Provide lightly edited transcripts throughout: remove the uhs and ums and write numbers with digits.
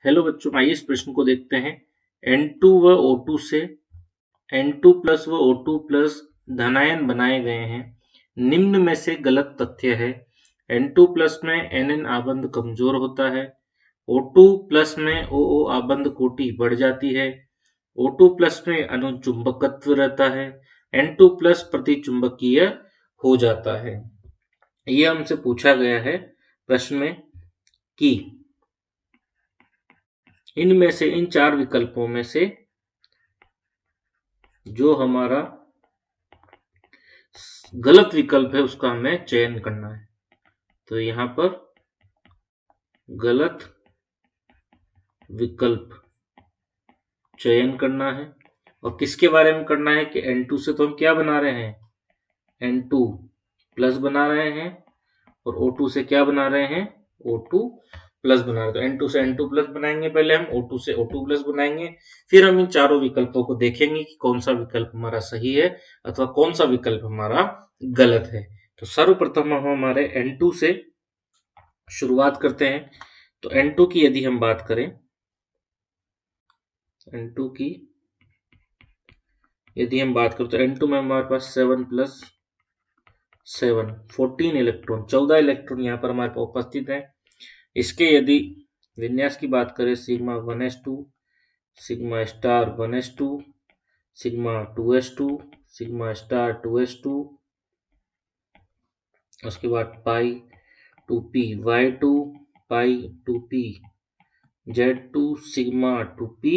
Hello बच्चों, आइए इस प्रश्न को देखते हैं। N2 व O2 से N2 प्लस व O2 प्लस धनायन बनाए गए हैं। निम्न में से गलत तथ्य है। N2 प्लस में NN आबंध कमजोर होता है। O2 प्लस में OO आबंध कोटि बढ़ जाती है। O2 प्लस में अनुचुंबकत्व रहता है। N2 प्लस प्रतिचुंबकीय हो जाता है। ये हमसे पूछा गया है प्रश्न में कि इनमें से इन चार विकल्पों में से जो हमारा गलत विकल्प है उसका हमें चयन करना है। तो यहां पर गलत विकल्प चयन करना है और किसके बारे में करना है कि N2 से तो हम क्या बना रहे हैं, N2 प्लस बना रहे हैं और O2 से क्या बना रहे हैं, O2 प्लस बना रहे हैं। तो N2 से N2 प्लस बनाएंगे पहले हम, O2 से O2 प्लस बनाएंगे, फिर हम इन चारों विकल्पों को देखेंगे कि कौन सा विकल्प हमारा सही है अथवा कौन सा विकल्प हमारा गलत है। तो सर्वप्रथम हम हमारे N2 से शुरुआत करते हैं। तो N2 की यदि हम बात करें, N2 की यदि हम बात करें तो N2 में हमारे पास 7 प्लस 7 14 इलेक्ट्रॉन, 14 इलेक्ट्रॉन यहाँ पर हमारे पास उपस्थित है। इसके यदि विन्यास की बात करें, sigma 1s2, sigma star 1s2, sigma 2s2, sigma star 2s2, उसके बाद पाई 2p y2, पाई 2p z2, sigma 2p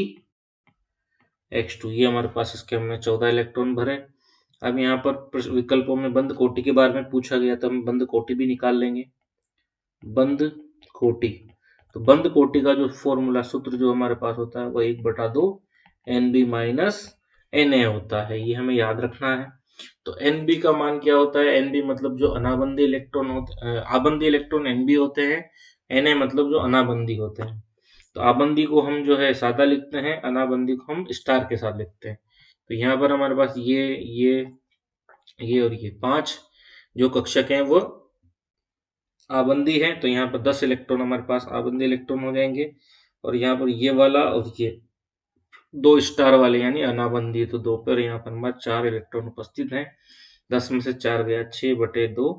x2। ये हमारे पास इसके हमने 14 इलेक्ट्रॉन भरे। अब यहाँ पर विकल्पों में बंद कोटि के बारे में पूछा गया तो हम बंद कोटि भी निकाल लेंगे। बंद कोटि, तो बंद कोटि का जो फॉर्मूला सूत्र जो हमारे पास होता है वो 1/2 NB माइनस Na होता है। ये हमें याद रखना है। तो NB का मान क्या होता है, NB मतलब जो अनाबंदी इलेक्ट्रॉन होते, आबंदी इलेक्ट्रॉन NB होते हैं, Na मतलब जो अनाबंदी होते हैं। तो आबंदी को हम जो है सादा लिखते हैं, अनाबंदी को हम स्टार के साथ लिखते हैं। तो यहाँ पर हमारे पास ये और ये 5 जो कक्षक हैं वो आबंदी है। तो यहाँ पर 10 इलेक्ट्रॉन हमारे पास आबंदी इलेक्ट्रॉन हो जाएंगे और यहाँ पर ये वाला और ये 2 स्टार वाले यानी अनाबंदी, तो 2 पर यहाँ पर हमारे 4 इलेक्ट्रॉन उपस्थित हैं। 10 में से 4 गया 6/2।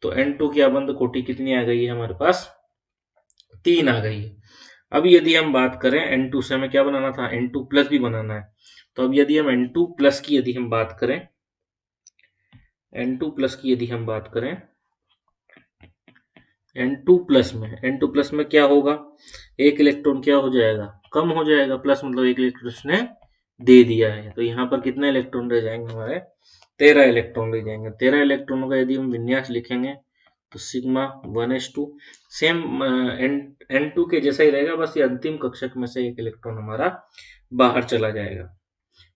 तो N2 की आबंद कोटि कितनी आ गई है हमारे पास, 3 आ गई है। अब यदि हम बात करें N2 से हमें क्या बनाना था, N2 प्लस भी बनाना है। तो अब यदि हम N2 प्लस की यदि हम बात करें, N2 प्लस की यदि हम बात करें, N2 प्लस में क्या होगा, एक इलेक्ट्रॉन क्या हो जाएगा, कम हो जाएगा। प्लस मतलब एक इलेक्ट्रॉन उसने दे दिया है। तो यहाँ पर कितने इलेक्ट्रॉन रह जाएंगे हमारे, 13 इलेक्ट्रॉन रह जाएंगे। 13 इलेक्ट्रॉनों का यदि हम विन्यास लिखेंगे तो सिग्मा 1s2 सेम N2 के जैसा ही रहेगा, बस ये अंतिम कक्षक में से एक इलेक्ट्रॉन हमारा बाहर चला जाएगा,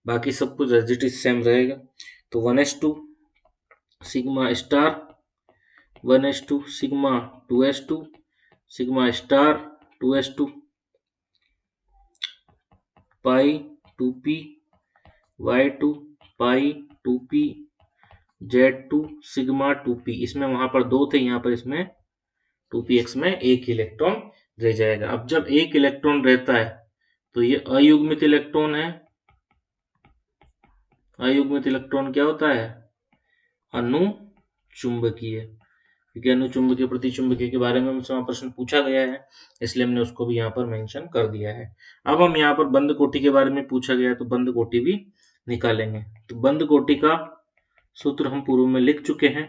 बाकी सब कुछ एज इट इज सेम रहेगा। तो 1s2 sigma star 1s2, sigma 2s2, sigma star 2s2, पाई 2p y2, पाई 2p z2, सिग्मा 2p। इसमें वहां पर 2 थे, यहाँ पर इसमें 2px में एक इलेक्ट्रॉन रह जाएगा। अब जब एक इलेक्ट्रॉन रहता है तो ये अयुग्मित इलेक्ट्रॉन है। अयुग्मित इलेक्ट्रॉन क्या होता है, अनुचुंबकीय, क्योंकि अनुचुंबकीय प्रतिचुंबकीय के बारे में हमसे प्रश्न पूछा गया है, इसलिए हमने उसको भी यहाँ पर मेंशन कर दिया है। अब हम यहाँ पर बंद कोटि के बारे में पूछा गया है तो बंद कोटि भी निकालेंगे। तो बंद कोटि का सूत्र हम पूर्व में लिख चुके हैं,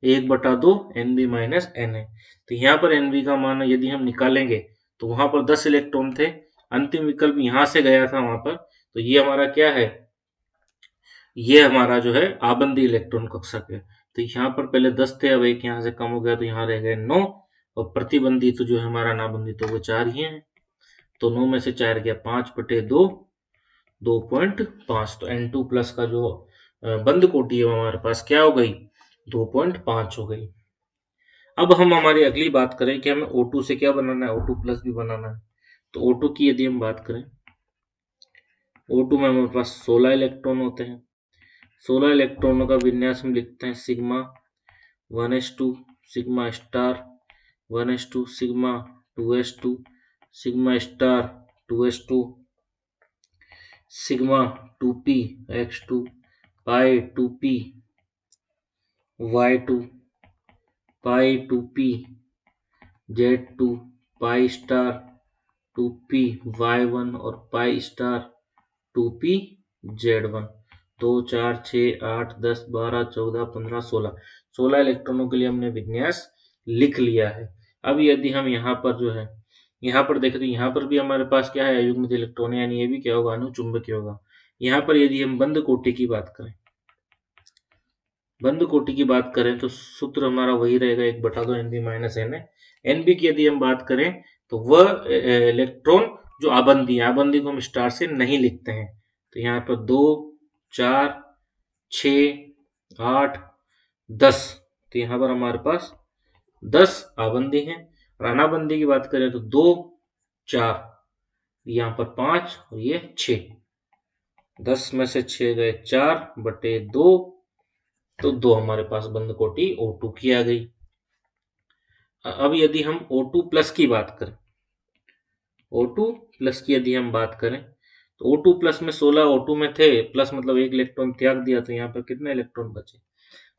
1/2 NB माइनस Na। तो यहाँ पर NB का मान यदि हम निकालेंगे तो वहां पर 10 इलेक्ट्रॉन थे, अंतिम विकल्प यहाँ से गया था वहां पर, तो ये हमारा क्या है, ये हमारा जो है आबंदी इलेक्ट्रॉन कक्षक है। तो यहाँ पर पहले 10 थे, अब एक यहाँ से कम हो गया तो यहाँ रह गए 9, और प्रतिबंधी तो जो है हमारा नाबंदी तो वो 4 ही है। तो 9 में से 4 गया 5/2, 2.5। तो N2 प्लस का जो बंद कोटि है हमारे पास क्या हो गई, 2.5 हो गई। अब हम हमारी अगली बात करें कि हमें O2 से क्या बनाना है, O2 प्लस भी बनाना है। तो O2 की यदि हम बात करें, O2 में हमारे पास 16 इलेक्ट्रॉन होते हैं। 16 इलेक्ट्रॉनों का विन्यास हम लिखते हैं, sigma 1s2, sigma star 1s2, sigma 2s2, sigma star 2s2 sigma 2p x2 पाई 2p y2 पाई 2p z2 pi star 2p y1 और पाई स्टार 2p z1। 2 4 6 8 10 12 14 15 16 इलेक्ट्रॉनों के लिए हमने विन्यास लिख लिया है। अब यदि हम यहाँ पर जो है यहाँ पर देखें तो यहाँ पर भी हमारे पास क्या है, अयुग्मित इलेक्ट्रॉन, यानी ये भी क्या होगा, अनुचुंबकीय होगा। यहाँ पर यदि हम बंद कोटि की बात करें, बंद कोटि की बात करें तो सूत्र हमारा वही रहेगा 1/2 Nb माइनस Na। Nb की यदि हम बात करें तो वह इलेक्ट्रॉन जो आबंदी है, आबंदी को हम स्टार से नहीं लिखते हैं। तो यहाँ पर 2 4 6 8 10, तो यहाँ पर हमारे पास 10 आबंदी हैं। और अनाबंदी की बात करें तो 2 4, यहाँ पर 5 और ये 6। 10 में से 6 गए 4/2, तो 2 हमारे पास बंद कोटि O2 की आ गई। अब यदि हम O2 प्लस की बात करें, O2 प्लस की यदि हम बात करें तो O2 प्लस में 16 O2 में थे, प्लस मतलब 1 इलेक्ट्रॉन त्याग दिया, तो यहाँ पर कितने इलेक्ट्रॉन बचे,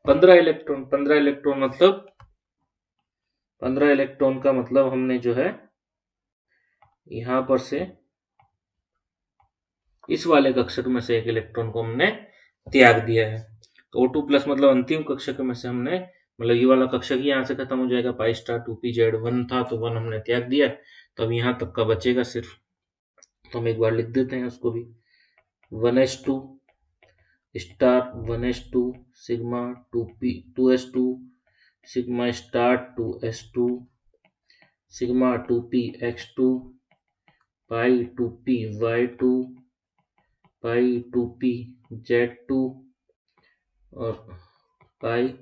15 इलेक्ट्रॉन। 15 इलेक्ट्रॉन मतलब 15 इलेक्ट्रॉन का मतलब हमने जो है यहां पर से इस वाले कक्षक में से 1 इलेक्ट्रॉन को हमने त्याग दिया है। तो O2 प्लस मतलब अंतिम कक्षक में से हमने, मतलब ये वाला कक्षक ही यहाँ से खत्म हो जाएगा, पाई स्टार 2p z1 था तो 1 हमने त्याग दिया, तो अब यहाँ तक का बचेगा सिर्फ। तो हम एक बार लिख देते हैं उसको भी, 1s2 star 1s2 sigma 2s2 sigma star 2s2 sigma 2p x2 पाई 2p y2 पाई 2p z2 और पाई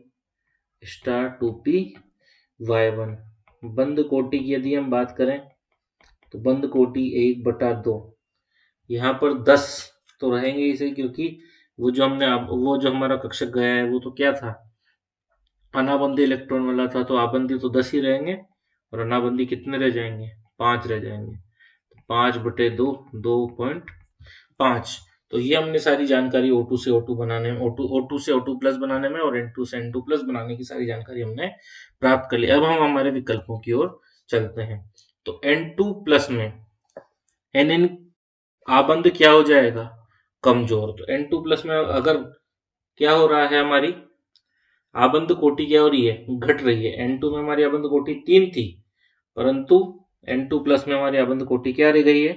स्टार 2p y1। बंद कोटि की यदि हम बात करें तो बंद कोटि 1/2, यहाँ पर 10 तो रहेंगे इसे, क्योंकि वो जो हमारा कक्षक गया है वो तो क्या था, अनाबंदी इलेक्ट्रॉन वाला था, तो आबंदी तो 10 ही रहेंगे और अनाबंदी कितने रह जाएंगे, 5 रह जाएंगे। 5/2 2.5। तो ये हमने सारी जानकारी O2 से O2 बनाने में, O2 से O2 प्लस बनाने में और N2 से N2 प्लस बनाने की सारी जानकारी हमने प्राप्त कर ली। अब हम हमारे विकल्पों की ओर चलते हैं। तो N2 प्लस में Nn आबंद क्या हो जाएगा, कमजोर। तो N2 प्लस में अगर क्या हो रहा है, हमारी आबंद कोटि क्या हो रही है, घट रही है। N2 में हमारी आबंद कोटि 3 थी, परंतु N2 प्लस में हमारी आबंद कोटि क्या रह गई है,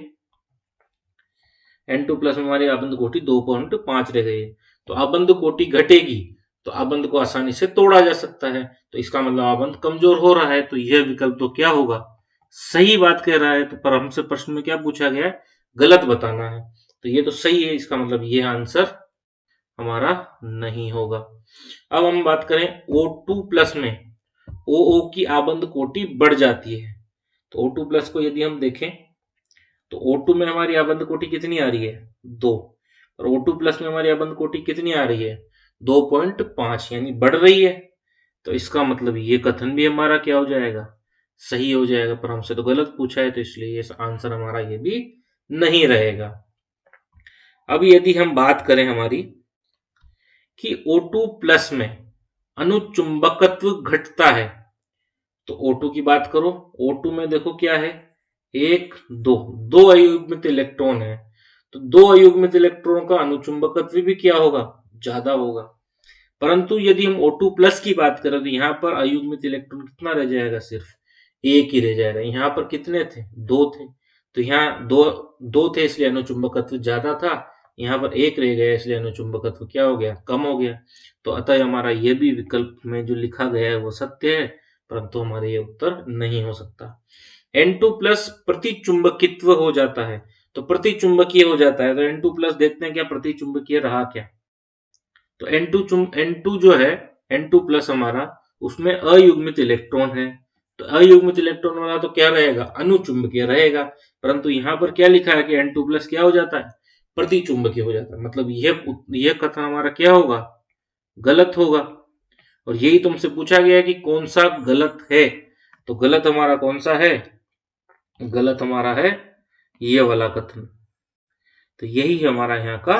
N2 प्लस में हमारी आबंद कोटि 2.5 रह गई है। तो आबंद कोटि घटेगी तो आबंद को आसानी से तोड़ा जा सकता है, तो इसका मतलब आबंद कमजोर हो रहा है। तो यह विकल्प तो क्या होगा, सही बात कह रहा है। तो पर हमसे प्रश्न में क्या पूछा गया है, गलत बताना है। तो ये तो सही है, इसका मतलब ये आंसर हमारा नहीं होगा। अब हम बात करें O2 प्लस में OO की आबंद कोटि बढ़ जाती है। तो O2 प्लस को यदि हम देखें तो O2 में हमारी आबंद कोटि कितनी आ रही है, 2, और O2 प्लस में हमारी आबंद कोटि कितनी आ रही है, 2.5, यानी बढ़ रही है। तो इसका मतलब ये कथन भी हमारा क्या हो जाएगा, सही हो जाएगा। पर हमसे तो गलत पूछा है, तो इसलिए ये आंसर हमारा ये भी नहीं रहेगा। अब यदि हम बात करें हमारी कि O2 प्लस में अनुचुंबकत्व घटता है, तो O2 की बात करो, O2 में देखो क्या है, 1 2 अयुग्मित इलेक्ट्रॉन है, तो 2 अयुग्मित इलेक्ट्रॉन का अनुचुंबकत्व भी क्या होगा, ज्यादा होगा। परंतु यदि हम O2 प्लस की बात करें तो यहाँ पर अयुग्मित इलेक्ट्रॉन कितना रह जाएगा, सिर्फ 1 ही रह जाएगा। यहाँ पर कितने थे, 2 थे, तो यहाँ 2 थे इसलिए अनुचुंबकत्व ज्यादा था, यहाँ पर 1 रह गया इसलिए अनुचुंबकत्व क्या हो गया, कम हो गया। तो अतः हमारा ये भी विकल्प में जो लिखा गया है वो सत्य है, परंतु हमारा ये उत्तर नहीं हो सकता। N2 प्लस प्रतिचुंबकित्व हो जाता है, तो प्रतिचुंबकीय हो जाता है। तो N2 प्लस देखते हैं क्या प्रतिचुंबकीय रहा क्या। तो N2 जो है, N2 प्लस हमारा, उसमें अयुग्मित इलेक्ट्रॉन है, तो अयुग्मित इलेक्ट्रॉन वाला तो क्या रहेगा, अनुचुंबकीय रहेगा। परंतु यहाँ पर क्या लिखा है कि N2 प्लस क्या हो जाता है, प्रतिचुंबकीय हो जाता है। मतलब यह कथन हमारा क्या होगा, गलत होगा। और यही तुमसे पूछा गया है कि कौन सा गलत है, तो गलत हमारा कौन सा है, गलत हमारा है ये वाला कथन। तो यही हमारा यहाँ का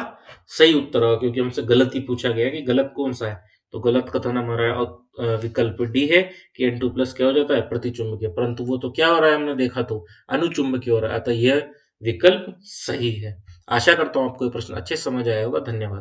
सही उत्तर होगा, क्योंकि हमसे गलत ही पूछा गया कि गलत कौन सा है। तो गलत कथन हमारा विकल्प डी है कि N2 प्लस क्या हो जाता है, प्रतिचुंबकीय। परंतु वो तो क्या हो रहा है, हमने देखा तो अनुचुंबकीय हो रहा है। अतः यह विकल्प सही है। आशा करता हूं आपको ये प्रश्न अच्छे से समझ आया होगा। धन्यवाद।